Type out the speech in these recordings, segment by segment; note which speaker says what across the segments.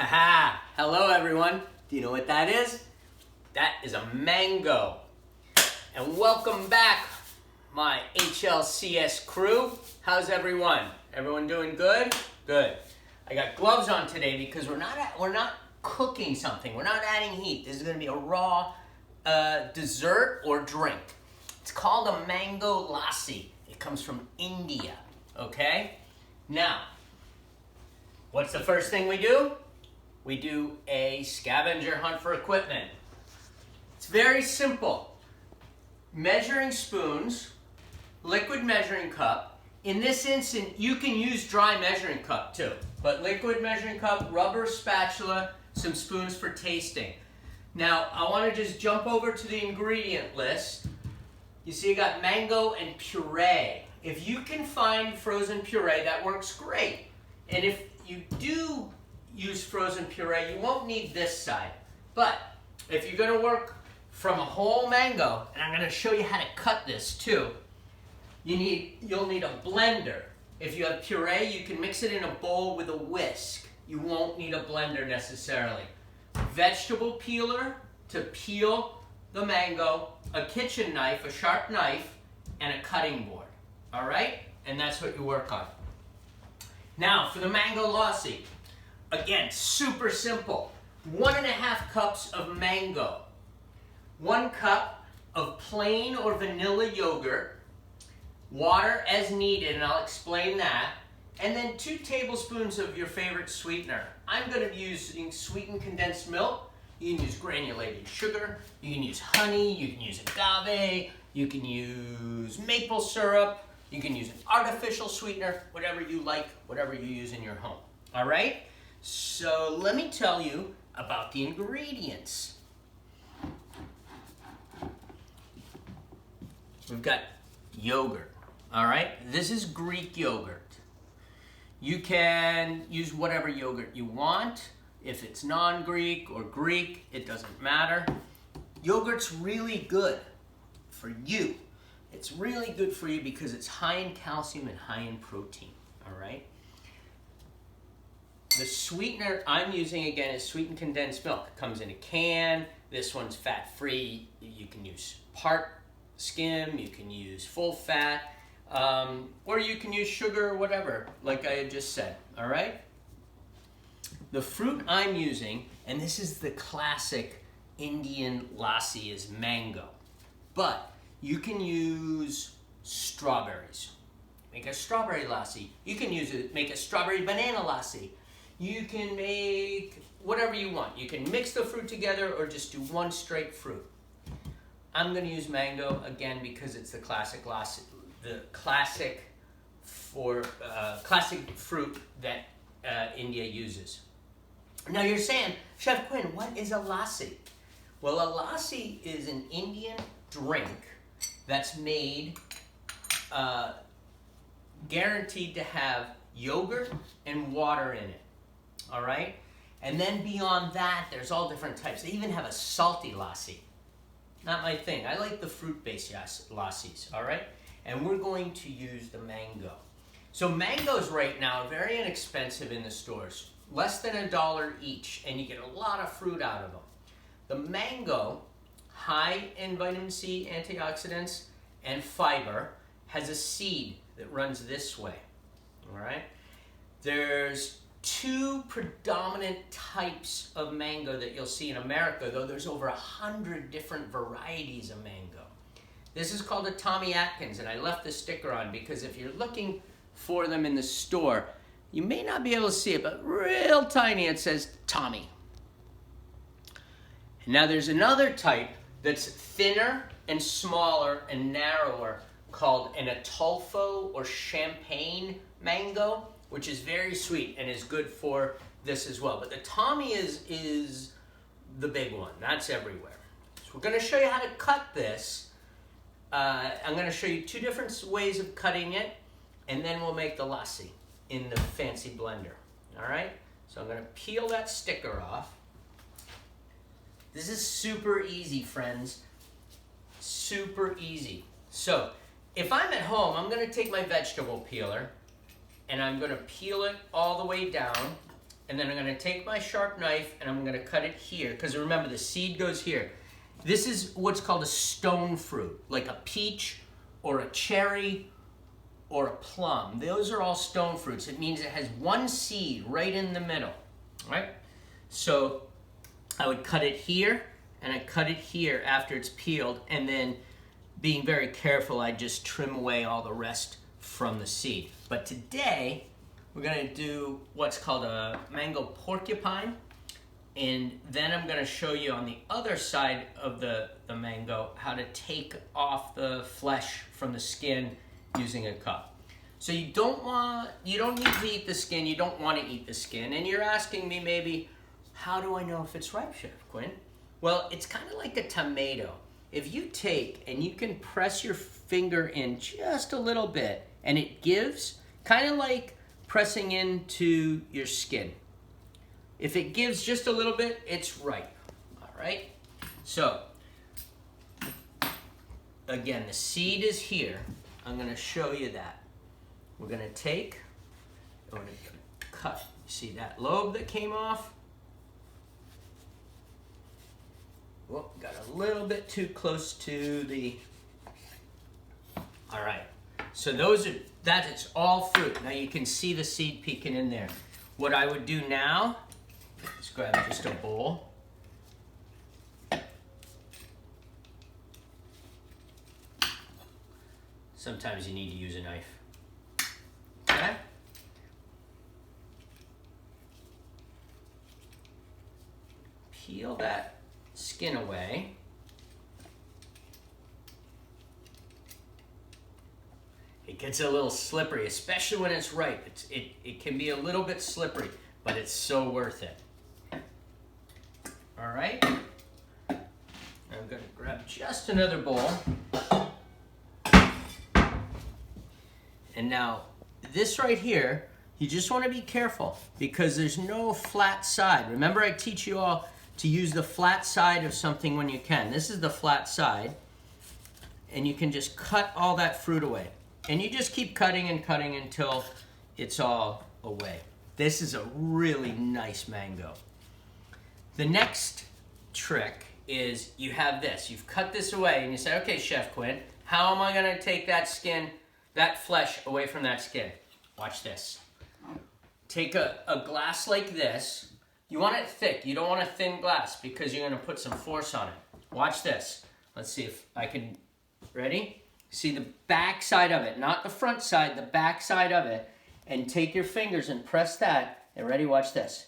Speaker 1: Haha! Hello everyone. Do you know what that is? That is a mango. And welcome back, my HLCS crew. How's everyone? Everyone doing good? Good. I got gloves on today because we're not cooking something. We're not adding heat. This is going to be a raw dessert or drink. It's called a mango lassi. It comes from India. Okay? Now, what's the first thing we do? We do a scavenger hunt for equipment. It's very simple. Measuring spoons, liquid measuring cup. In this instance, you can use dry measuring cup too, but liquid measuring cup, rubber spatula, some spoons for tasting. Now, I want to just jump over to the ingredient list. You see, you got mango and puree. If you can find frozen puree, that works great. And if you do use frozen puree, you won't need this side. But if you're going to work from a whole mango, and I'm going to show you how to cut this too, you'll need a blender. If you have puree, you can mix it in a bowl with a whisk. You won't need a blender necessarily. Vegetable peeler to peel the mango, a kitchen knife, a sharp knife, and a cutting board. All right? And that's what you work on. Now, for the mango lassi. Again, super simple. 1.5 cups of mango. 1 cup of plain or vanilla yogurt. Water as needed, and I'll explain that. And then 2 tablespoons of your favorite sweetener. I'm going to be using sweetened condensed milk. You can use granulated sugar. You can use honey. You can use agave. You can use maple syrup. You can use an artificial sweetener, whatever you like, whatever you use in your home. All right? So let me tell you about the ingredients. We've got yogurt, all right? This is Greek yogurt. You can use whatever yogurt you want. If it's non-Greek or Greek, it doesn't matter. Yogurt's really good for you. It's really good for you because it's high in calcium and high in protein, all right? The sweetener I'm using, again, is sweetened condensed milk. It comes in a can. This one's fat-free. You can use part skim. You can use full fat. Or you can use sugar or whatever, like I had just said. All right? The fruit I'm using, and this is the classic Indian lassi, is mango. But you can use strawberries. Make a strawberry lassi. You can make a strawberry banana lassi. You can make whatever you want. You can mix the fruit together or just do one straight fruit. I'm going to use mango again because it's the classic lassi, the classic fruit that India uses. Now you're saying, Chef Quinn, what is a lassi? Well, a lassi is an Indian drink that's made guaranteed to have yogurt and water in it. All right? And then beyond that, there's all different types. They even have a salty lassi. Not my thing. I like the fruit-based lassis, all right? And we're going to use the mango. So mangoes right now are very inexpensive in the stores. Less than $1 each, and you get a lot of fruit out of them. The mango, high in vitamin C, antioxidants, and fiber, has a seed that runs this way, all right? There's 2 predominant types of mango that you'll see in America, though there's over 100 different varieties of mango. This is called a Tommy Atkins, and I left the sticker on because if you're looking for them in the store, you may not be able to see it, but real tiny it says Tommy. Now there's another type that's thinner and smaller and narrower called an Atolfo or Champagne mango, which is very sweet and is good for this as well. But the Tommy is the big one. That's everywhere. So we're going to show you how to cut this. I'm going to show you 2 different ways of cutting it, and then we'll make the lassi in the fancy blender. All right? So I'm going to peel that sticker off. This is super easy, friends. Super easy. So if I'm at home, I'm going to take my vegetable peeler, and I'm going to peel it all the way down and then I'm gonna take my sharp knife and I'm gonna cut it here, because remember the seed goes here. This is what's called a stone fruit, like a peach or a cherry or a plum. Those are all stone fruits. It means it has one seed right in the middle, right? So I would cut it here, and I cut it here after it's peeled, and then being very careful, I just trim away all the rest from the seed. But today, we're gonna do what's called a mango porcupine, and then I'm gonna show you on the other side of the mango how to take off the flesh from the skin using a cup. So you don't need to eat the skin, you don't want to eat the skin, and you're asking me maybe, how do I know if it's ripe, Chef Quinn? Well, it's kind of like a tomato. If you take and you can press your finger in just a little bit and it gives, kind of like pressing into your skin. If it gives just a little bit, it's ripe, all right? So, again, the seed is here. I'm gonna show you that. We're gonna take, I'm gonna cut, see that lobe that came off? Whoop, got a little bit too close to the, all right. So that is all fruit. Now you can see the seed peeking in there. What I would do now is grab just a bowl. Sometimes you need to use a knife. Okay? Peel that skin away. It gets a little slippery, especially when it's ripe. It can be a little bit slippery, but it's so worth it. All right. I'm gonna grab just another bowl. And now, this right here, you just want to be careful because there's no flat side. Remember, I teach you all to use the flat side of something when you can. This is the flat side, and you can just cut all that fruit away. And you just keep cutting and cutting until it's all away. This is a really nice mango. The next trick is you have this. You've cut this away, and you say, okay, Chef Quinn, how am I going to take that skin, that flesh away from that skin? Watch this. Take a glass like this. You want it thick. You don't want a thin glass because you're going to put some force on it. Watch this. Let's see if I can. Ready? See the back side of it, not the front side, the back side of it. And take your fingers and press that. And ready? Watch this.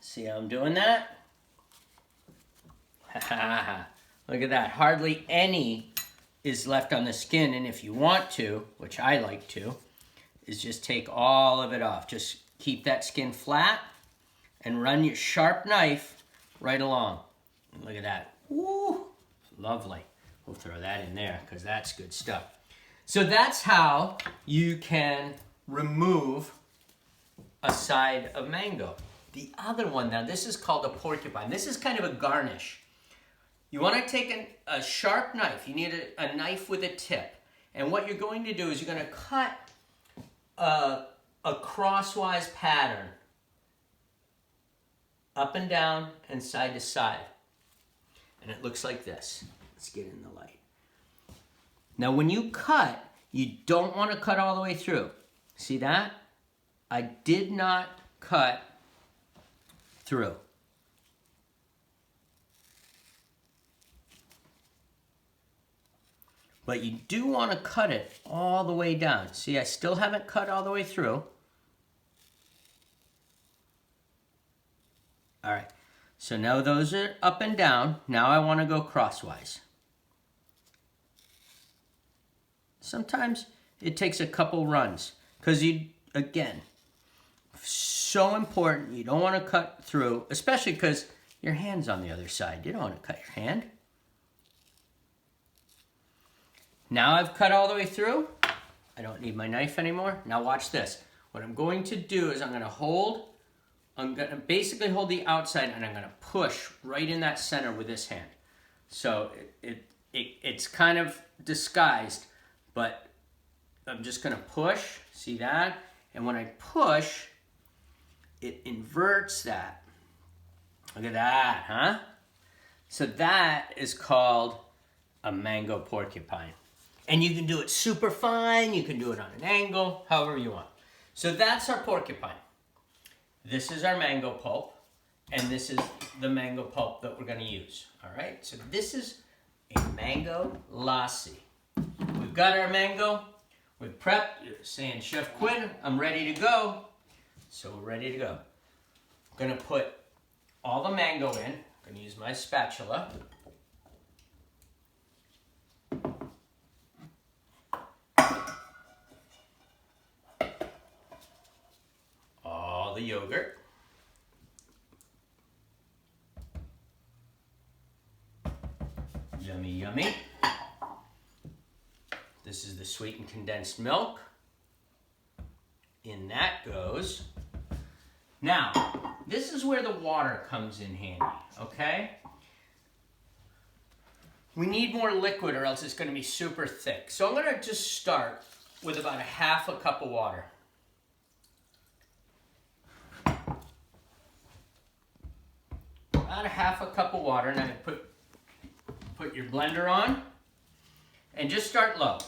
Speaker 1: See how I'm doing that? Look at that. Hardly any is left on the skin. And if you want to, which I like to, is just take all of it off. Just keep that skin flat and run your sharp knife right along. Look at that. Woo! Lovely. We'll throw that in there because that's good stuff. So that's how you can remove a side of mango. The other one now, this is called a porcupine. This is kind of a garnish. You want to take a sharp knife. You need a knife with a tip. And what you're going to do is you're going to cut a crosswise pattern up and down and side to side. And it looks like this. Let's get in the light. Now when you cut, you don't want to cut all the way through. See that? I did not cut through. But you do want to cut it all the way down. See, I still haven't cut all the way through. All right, so now those are up and down. Now I want to go crosswise. Sometimes it takes a couple runs because again, so important. You don't want to cut through, especially because your hand's on the other side. You don't want to cut your hand. Now I've cut all the way through. I don't need my knife anymore. Now watch this. What I'm going to do is I'm going to basically hold the outside and I'm going to push right in that center with this hand. So it's kind of disguised, but I'm just going to push, see that? And when I push, it inverts that. Look at that, huh? So that is called a mango porcupine. And you can do it super fine, you can do it on an angle, however you want. So that's our porcupine. This is our mango pulp, and this is the mango pulp that we're gonna use, all right? So this is a mango lassi. We've got our mango, we've prepped, you're saying, Chef Quinn, I'm ready to go. So we're ready to go. I'm gonna put all the mango in. I'm gonna use my spatula. All the yogurt. Yummy, yummy. This is the sweetened condensed milk. In that goes. Now, this is where the water comes in handy, okay? We need more liquid or else it's going to be super thick. So I'm going to just start with about a half a cup of water. About a half a cup of water. Now put your blender on and just start low.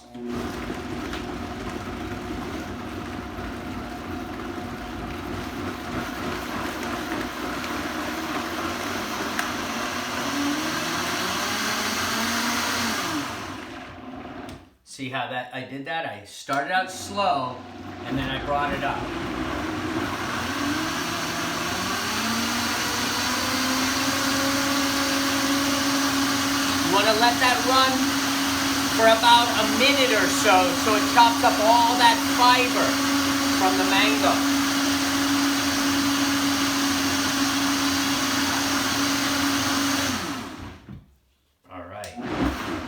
Speaker 1: See how I did that? I started out slow and then I brought it up. You want to let that run for about a minute or so it chops up all that fiber from the mango. All right.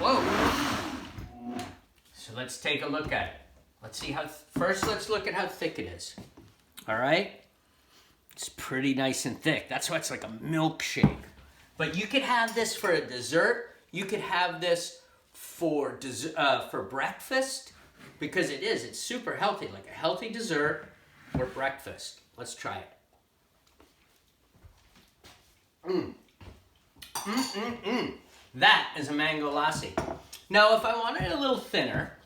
Speaker 1: Whoa. So let's take a look at it. Let's see how, first let's look at how thick it is. All right? It's pretty nice and thick. That's why it's like a milkshake. But you could have this for a dessert. You could have this for breakfast, because it's super healthy, like a healthy dessert or breakfast. Let's try it. That is a mango lassi. Now, if I wanted it a little thinner,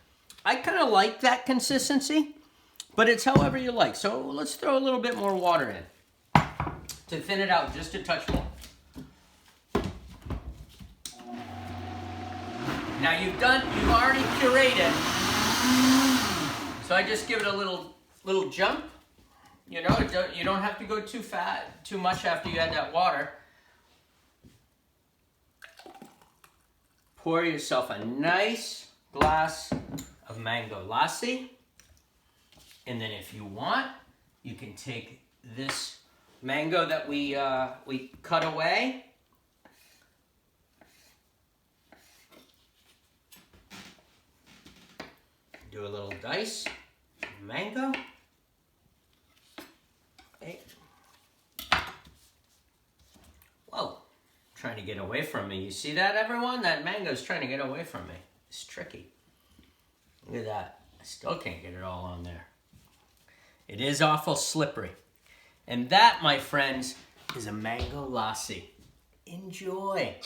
Speaker 1: I kind of like that consistency, but it's however you like. So let's throw a little bit more water in to thin it out just a touch more. Now you've already pureed it, so I just give it a little jump. You know, you don't have to go too much after you add that water. Pour yourself a nice glass of mango lassi, and then if you want, you can take this mango that we cut away. Do a little dice of mango. Okay. Whoa, trying to get away from me. You see that, everyone? That mango's trying to get away from me. It's tricky. Look at that. I still can't get it all on there. It is awful slippery. And that, my friends, is a mango lassi. Enjoy.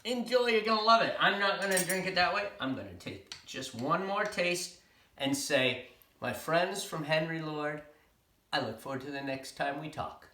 Speaker 1: Enjoy, you're gonna love it. I'm not gonna drink it that way. I'm gonna take just one more taste and say, my friends from Henry Lord, I look forward to the next time we talk.